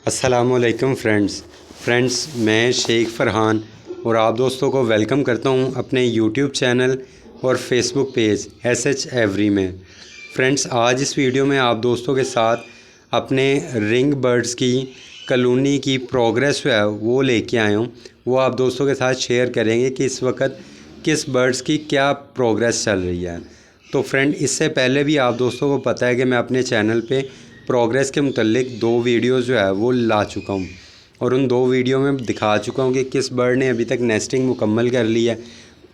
अस्सलामुअलैकुम फ्रेंड्स मैं शेख फ़रहान और आप दोस्तों को वेलकम करता हूं अपने यूट्यूब चैनल और फेसबुक पेज SH एवरी में। फ्रेंड्स आज इस वीडियो में आप दोस्तों के साथ अपने रिंग बर्ड्स की कॉलोनी की प्रोग्रेस जो है वो लेके आया हूं। वो आप दोस्तों के साथ शेयर करेंगे कि इस वक्त किस बर्ड्स की क्या प्रोग्रेस चल रही है। तो फ्रेंड इससे पहले भी आप दोस्तों को पता है कि मैं अपने चैनल पे प्रोग्रेस के मुतल्लिक 2 वीडियोस जो है वो ला चुका हूँ और उन 2 वीडियो में दिखा चुका हूँ कि किस बर्ड ने अभी तक नेस्टिंग मुकम्मल कर ली है,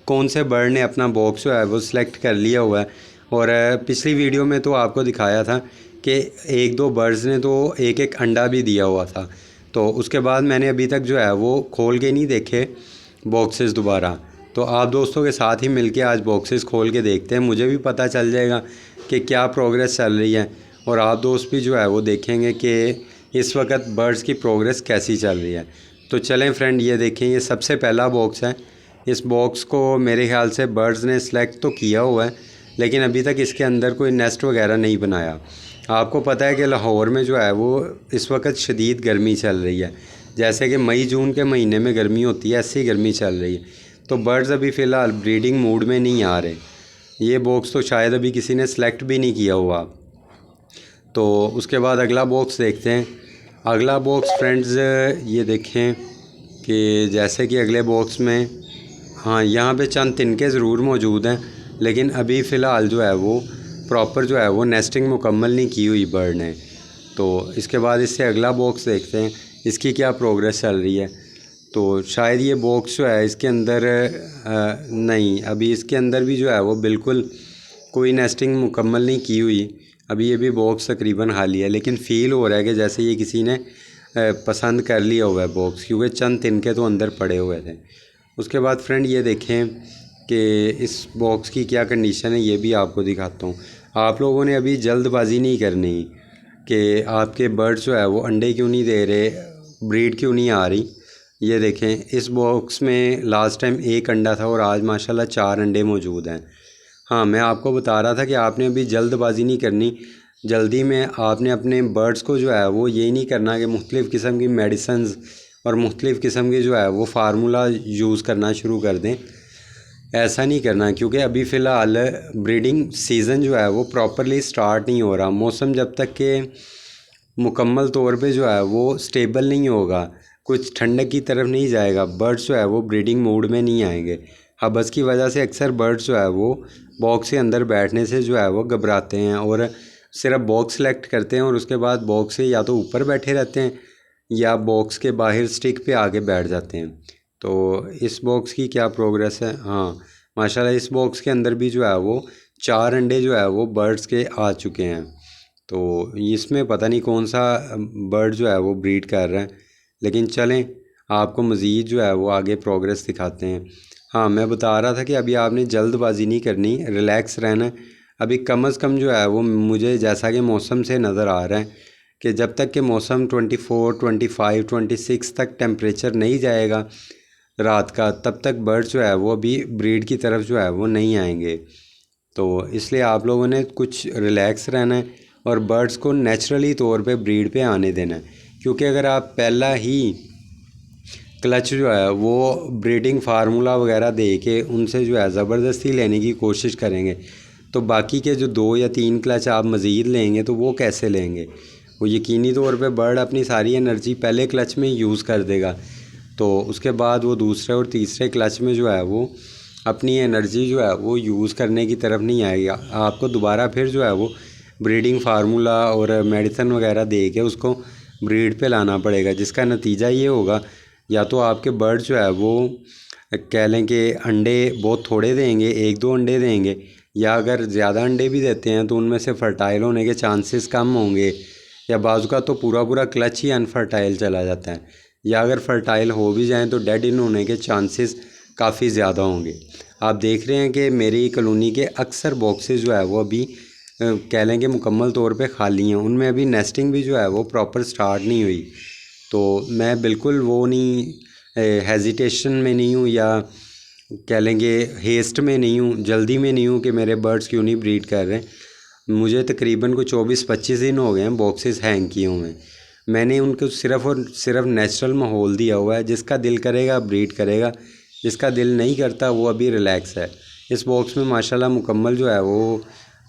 कौन से बर्ड ने अपना बॉक्स जो है वो सिलेक्ट कर लिया हुआ है। और पिछली वीडियो में तो आपको दिखाया था कि 1-2 बर्ड्स ने तो एक अंडा भी दिया हुआ था। तो उसके बाद मैंने अभी तक जो है वो खोल के नहीं देखे बॉक्सेस दोबारा। तो आप दोस्तों के साथ ही मिलके आज बॉक्सेस खोल के देखते हैं, मुझे भी पता चल जाएगा कि क्या प्रोग्रेस चल रही है और आप दोस्त भी जो है वो देखेंगे कि इस वक्त बर्ड्स की प्रोग्रेस कैसी चल रही है। तो चलें फ्रेंड, ये देखें, ये सबसे पहला बॉक्स है। इस बॉक्स को मेरे ख्याल से बर्ड्स ने सेलेक्ट तो किया हुआ है लेकिन अभी तक इसके अंदर कोई नेस्ट वगैरह नहीं बनाया। आपको पता है कि लाहौर में जो है वो इस वक्त शदीद गर्मी चल रही है, जैसे कि मई जून के महीने में गर्मी होती है ऐसी गर्मी चल रही है। तो बर्ड्स अभी फ़िलहाल ब्रीडिंग मूड में नहीं आ रहे। ये बॉक्स तो शायद अभी किसी ने सेलेक्ट भी नहीं किया हुआ। तो उसके बाद अगला बॉक्स देखते हैं। अगला बॉक्स फ्रेंड्स ये देखें कि जैसे कि अगले बॉक्स में यहाँ पे चंद तिनके ज़रूर मौजूद हैं लेकिन अभी फ़िलहाल जो है वो प्रॉपर जो है वो नेस्टिंग मुकम्मल नहीं की हुई बर्ड ने। तो इसके बाद इससे अगला बॉक्स देखते हैं इसकी क्या प्रोग्रेस चल रही है। तो शायद ये बॉक्स जो है इसके अंदर नहीं, अभी इसके अंदर भी जो है वो बिल्कुल कोई नेस्टिंग मुकम्मल नहीं की हुई। अभी ये भी बॉक्स तकरीबन खाली है लेकिन फ़ील हो रहा है कि जैसे ये किसी ने पसंद कर लिया हुआ है बॉक्स, क्योंकि चंद तिनके तो अंदर पड़े हुए थे। उसके बाद फ्रेंड ये देखें कि इस बॉक्स की क्या कंडीशन है, ये भी आपको दिखाता हूँ। आप लोगों ने अभी जल्दबाजी नहीं करनी कि आपके बर्ड्स जो है वो अंडे क्यों नहीं दे रहे, ब्रीड क्यों नहीं आ रही। ये देखें, इस बॉक्स में लास्ट टाइम 1 अंडा था और आज माशाल्लाह 4 अंडे मौजूद हैं। हाँ, मैं आपको बता रहा था कि आपने अभी जल्दबाजी नहीं करनी। जल्दी में आपने अपने बर्ड्स को जो है वो ये नहीं करना कि मुख्तलिफ़ किस्म की मेडिसिन्स और मुख्तलिफ़ किस्म के जो है वो फार्मूला यूज़ करना शुरू कर दें। ऐसा नहीं करना क्योंकि अभी फ़िलहाल ब्रीडिंग सीज़न जो है वो प्रॉपरली स्टार्ट नहीं हो रहा। मौसम जब तक के मुकम्मल तौर पे जो है वो स्टेबल नहीं होगा, कुछ ठंडक की तरफ नहीं जाएगा, बर्ड्स जो है वो ब्रीडिंग मूड में नहीं आएंगे। हबस की वजह से अक्सर बर्ड्स जो है वो बॉक्स के अंदर बैठने से जो है वो घबराते हैं और सिर्फ बॉक्स सेलेक्ट करते हैं और उसके बाद बॉक्स से या तो ऊपर बैठे रहते हैं या बॉक्स के बाहर स्टिक पे आके बैठ जाते हैं। तो इस बॉक्स की क्या प्रोग्रेस है? हाँ, माशाल्लाह इस बॉक्स के अंदर भी जो है वो 4 अंडे जो है वो बर्ड्स के आ चुके हैं। तो इसमें पता नहीं कौन सा बर्ड जो है वो ब्रीड कर रहा है, लेकिन चलें आपको मज़ीद जो है वो आगे प्रोग्रेस दिखाते हैं। हाँ, मैं बता रहा था कि अभी आपने जल्दबाजी नहीं करनी, रिलैक्स रहना है। अभी कम अज़ कम जो है वो मुझे जैसा कि मौसम से नज़र आ रहा है कि जब तक कि मौसम 24, 25, 26 तक टेम्परेचर नहीं जाएगा रात का, तब तक बर्ड जो है वो अभी ब्रीड की तरफ जो है वो नहीं आएंगे। तो इसलिए आप लोगों ने कुछ रिलैक्स रहना है और बर्ड्स को नेचुरली तौर पे ब्रीड पे आने देना है, क्योंकि अगर आप पहला ही क्लच जो है वो ब्रीडिंग फार्मूला वगैरह दे के उनसे जो है ज़बरदस्ती लेने की कोशिश करेंगे तो बाकी के जो 2 या 3 क्लच आप मज़ीद लेंगे तो वो कैसे लेंगे। वो यकीनी तौर पे बर्ड अपनी सारी एनर्जी पहले क्लच में यूज़ कर देगा, तो उसके बाद वो दूसरे और तीसरे क्लच में जो है वो अपनी एनर्जी जो है वो यूज़ करने की तरफ नहीं आएगा। आपको दोबारा फिर जो है वो ब्रीडिंग फार्मूला और मेडिसिन वगैरह दे के उसको ब्रीड पे लाना पड़ेगा, जिसका नतीजा ये होगा या तो आपके बर्ड जो है वो कह लें कि अंडे बहुत थोड़े देंगे, 1-2 अंडे देंगे, या अगर ज़्यादा अंडे भी देते हैं तो उनमें से फ़र्टाइल होने के चांसेस कम होंगे, या बाज़ू का तो पूरा क्लच ही अनफर्टाइल चला जाता है, या अगर फ़र्टाइल हो भी जाएँ तो डेड इन होने के चांसेस काफ़ी ज़्यादा होंगे। आप देख रहे हैं कि मेरी कॉलोनी के अक्सर बॉक्सेस जो है वो अभी कह लें कि मुकम्मल तौर पे खाली हैं, उनमें अभी नेस्टिंग भी जो है वो प्रॉपर स्टार्ट नहीं हुई। तो मैं बिल्कुल वो नहीं हेजिटेशन में नहीं हूँ या कह लेंगे हेस्ट में नहीं हूँ, जल्दी में नहीं हूँ कि मेरे बर्ड्स क्यों नहीं ब्रीड कर रहे हैं। मुझे तकरीबन को 24-25 दिन हो गए हैं बॉक्सेस हैंग किए हुए हैं मैंने उनको सिर्फ़ और सिर्फ नेचुरल माहौल दिया हुआ है। जिसका दिल करेगा ब्रीड करेगा, जिसका दिल नहीं करता वो अभी रिलैक्स है। इस बॉक्स में माशाल्लाह मुकम्मल जो है वो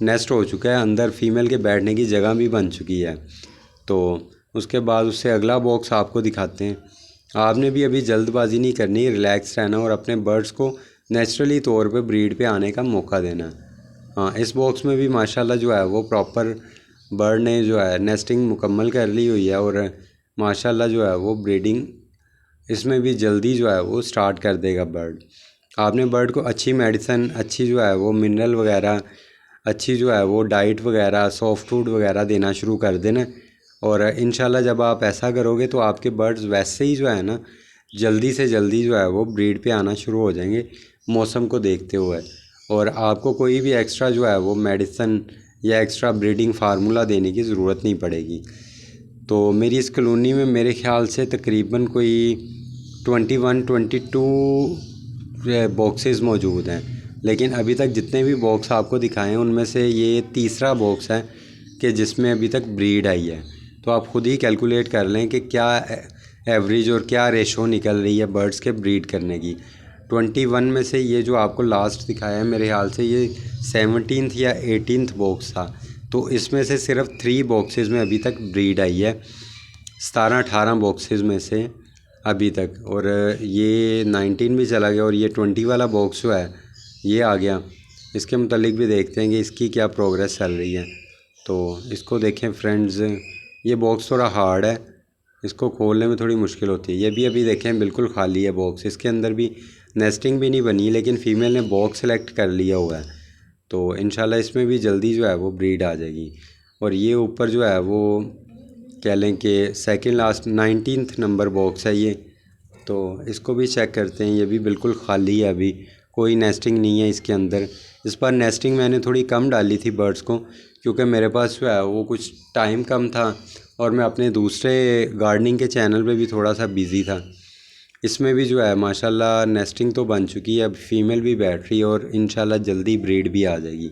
नेस्ट हो चुका है, अंदर फ़ीमेल के बैठने की जगह भी बन चुकी है। तो उसके बाद उससे अगला बॉक्स आपको दिखाते हैं। आपने भी अभी जल्दबाजी नहीं करनी, रिलैक्स रहना और अपने बर्ड्स को नेचुरली तौर पे ब्रीड पे आने का मौका देना। हाँ, इस बॉक्स में भी माशाल्लाह जो है वो प्रॉपर बर्ड ने जो है नेस्टिंग मुकम्मल कर ली हुई है और माशाल्लाह जो है वो ब्रीडिंग इसमें भी जल्दी जो है वो स्टार्ट कर देगा बर्ड। आपने बर्ड को अच्छी मेडिसन, अच्छी जो है वो मिनरल वगैरह, अच्छी जो है वो डाइट वगैरह, सॉफ्ट फूड वगैरह देना शुरू कर देना। और इंशाल्लाह जब आप ऐसा करोगे तो आपके बर्ड्स वैसे ही जो है ना जल्दी से जल्दी जो है वो ब्रीड पे आना शुरू हो जाएंगे मौसम को देखते हुए। और आपको कोई भी एक्स्ट्रा जो है वो मेडिसन या एक्स्ट्रा ब्रीडिंग फार्मूला देने की ज़रूरत नहीं पड़ेगी। तो मेरी इस कॉलोनी में मेरे ख़्याल से तकरीबन कोई 21-22 बॉक्सेस मौजूद हैं। लेकिन अभी तक जितने भी बॉक्स आपको दिखाए हैं उनमें से ये तीसरा बॉक्स है कि जिसमें अभी तक ब्रीड आई है। तो आप ख़ुद ही कैलकुलेट कर लें कि क्या एवरेज और क्या रेशो निकल रही है बर्ड्स के ब्रीड करने की। 21 में से ये जो आपको लास्ट दिखाया है मेरे ख्याल से ये 17th या 18th बॉक्स था। तो इसमें से सिर्फ 3 बॉक्सेस में अभी तक ब्रीड आई है 17-18 बॉक्सेस में से अभी तक। और ये 19 भी चला गया और ये 20 वाला बॉक्स जो है ये आ गया। इसके मुतालिक भी देखते हैं कि इसकी क्या प्रोग्रेस चल रही है। तो इसको देखें फ्रेंड्स, ये बॉक्स थोड़ा हार्ड है, इसको खोलने में थोड़ी मुश्किल होती है। ये भी अभी देखें बिल्कुल खाली है बॉक्स, इसके अंदर भी नेस्टिंग भी नहीं बनी लेकिन फ़ीमेल ने बॉक्स सेलेक्ट कर लिया हुआ है। तो इंशाल्लाह इसमें भी जल्दी जो है वो ब्रीड आ जाएगी। और ये ऊपर जो है वो कह लें कि second last 19th number box है ये। तो इसको भी चेक करते हैं, ये भी बिल्कुल खाली है, अभी कोई नेस्टिंग नहीं है इसके अंदर। इस पर नेस्टिंग मैंने थोड़ी कम डाली थी बर्ड्स को क्योंकि मेरे पास जो है वो कुछ टाइम कम था और मैं अपने दूसरे गार्डनिंग के चैनल पे भी थोड़ा सा बिज़ी था। इसमें भी जो है माशाल्लाह नेस्टिंग तो बन चुकी है, अब फीमेल भी बैठ रही है और इंशाल्लाह जल्दी ब्रीड भी आ जाएगी।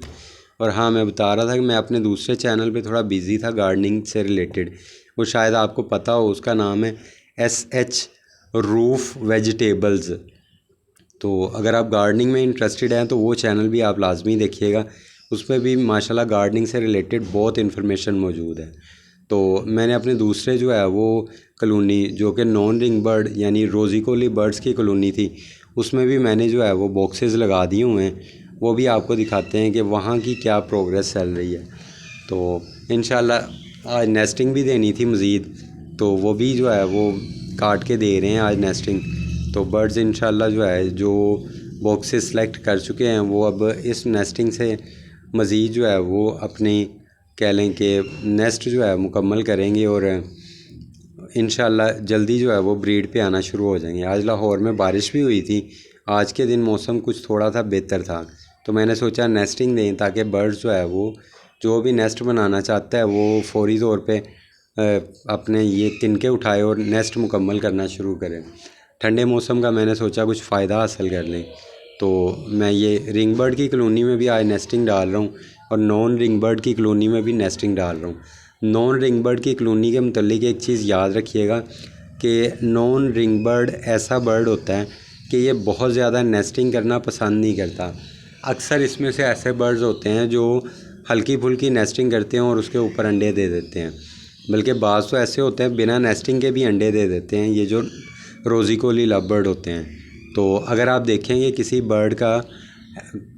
और हाँ, मैं बता रहा था कि मैं अपने दूसरे चैनल पे थोड़ा बिज़ी था गार्डनिंग से रिलेटेड, वो शायद आपको पता हो, उसका नाम है SH रूफ वेजिटेबल्स। तो अगर आप गार्डनिंग में इंटरेस्टेड हैं तो वो चैनल भी आप लाजमी देखिएगा, उस पर भी माशाल्लाह गार्डनिंग से रिलेटेड बहुत इन्फॉर्मेशन मौजूद है। तो मैंने अपने दूसरे जो है वो कॉलोनी जो कि नॉन रिंग बर्ड यानी रोज़िकोली बर्ड्स की कॉलोनी थी, उसमें भी मैंने जो है वो बॉक्सेस लगा दिए हुए हैं। वो भी आपको दिखाते हैं कि वहाँ की क्या प्रोग्रेस चल रही है। तो इंशाल्लाह आज नेस्टिंग भी देनी थी मज़ीद, तो वो भी जो है वो काट के दे रहे हैं आज नेस्टिंग। तो बर्ड्स इंशाल्लाह जो है जो बॉक्सेस सेलेक्ट कर चुके हैं वो अब इस नेस्टिंग से मज़ीद जो है वो अपनी कह लें कि नेस्ट जो है मुकम्मल करेंगे और इंशाल्लाह जल्दी जो है वो ब्रीड पे आना शुरू हो जाएंगे। आज लाहौर में बारिश भी हुई थी, आज के दिन मौसम कुछ थोड़ा सा बेहतर था, तो मैंने सोचा नेस्टिंग दें ताकि बर्ड्स जो है वो जो भी नेस्ट बनाना चाहता है वो फौरी तौर पे अपने ये तिनके उठाए और नेस्ट मुकम्मल करना शुरू करें। ठंडे मौसम का मैंने सोचा कुछ फ़ायदा हासिल कर लें, तो मैं ये रिंग बर्ड की कॉलोनी में भी आज नेस्टिंग डाल रहा हूँ और नॉन रिंग बर्ड की कॉलोनी में भी नेस्टिंग डाल रहा हूँ। नॉन रिंग बर्ड की कॉलोनी के मुतालिक एक चीज़ याद रखिएगा कि नॉन रिंग बर्ड ऐसा बर्ड होता है कि ये बहुत ज़्यादा नेस्टिंग करना पसंद नहीं करता। अक्सर इसमें से ऐसे बर्ड्स होते हैं जो हल्की फुल्की नेस्टिंग करते हैं और उसके ऊपर अंडे दे देते हैं, बल्कि बाज़ तो ऐसे होते हैं बिना नेस्टिंग के भी अंडे दे देते हैं, ये जो रोज़िकोली लव बर्ड होते हैं। तो अगर आप देखेंगे किसी बर्ड का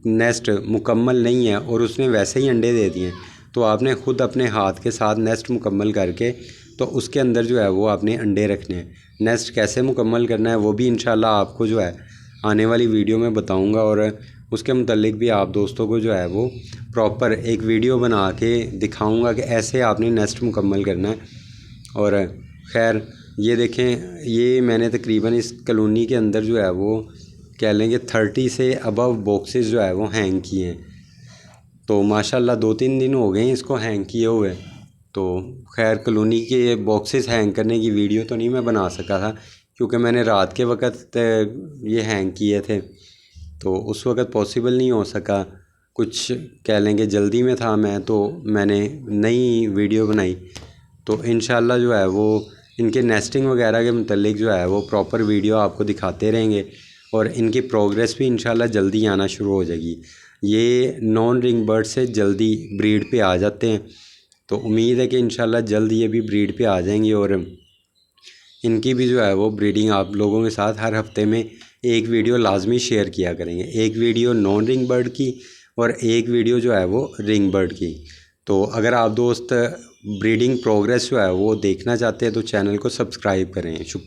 नेस्ट मुकम्मल नहीं है और उसने वैसे ही अंडे दे दिए, तो आपने ख़ुद अपने हाथ के साथ नेस्ट मुकम्मल करके तो उसके अंदर जो है वो आपने अंडे रखने हैं। नेस्ट कैसे मुकम्मल करना है वो भी इंशाल्लाह आपको जो है आने वाली वीडियो में बताऊंगा और उसके मुतालिक भी आप दोस्तों को जो है वो प्रॉपर एक वीडियो बना के दिखाऊंगा कि ऐसे आपने नेस्ट मुकम्मल करना है। और खैर ये देखें, ये मैंने तकरीबन इस कॉलोनी के अंदर जो है वो कह लेंगे 30 से अबव बॉक्सेस जो है वो हैंग किए हैं। तो माशाल्लाह 2-3 दिन हो गए हैं इसको हैंग किए हुए। तो खैर कॉलोनी के बॉक्सेस हैंग करने की वीडियो तो नहीं मैं बना सका था क्योंकि मैंने रात के वक़्त ये हैंग किए थे, तो उस वक़्त पॉसिबल नहीं हो सका, कुछ कह लेंगे जल्दी में था मैं, तो मैंने नई वीडियो बनाई। तो इंशाल्लाह जो है वो इनके नेस्टिंग वगैरह के मतलब जो है वो प्रॉपर वीडियो आपको दिखाते रहेंगे और इनकी प्रोग्रेस भी इंशाल्लाह जल्दी आना शुरू हो जाएगी। ये नॉन रिंग बर्ड से जल्दी ब्रीड पे आ जाते हैं, तो उम्मीद है कि इंशाल्लाह जल्द ये भी ब्रीड पे आ जाएंगे और इनकी भी जो है वो ब्रीडिंग आप लोगों के साथ हर हफ्ते में एक वीडियो लाजमी शेयर किया करेंगे। एक वीडियो नॉन रिंग बर्ड की और एक वीडियो जो है वो रिंग बर्ड की। तो अगर आप दोस्त ब्रीडिंग प्रोग्रेस जो है वो देखना चाहते हैं तो चैनल को सब्सक्राइब करें। शुक्रिया।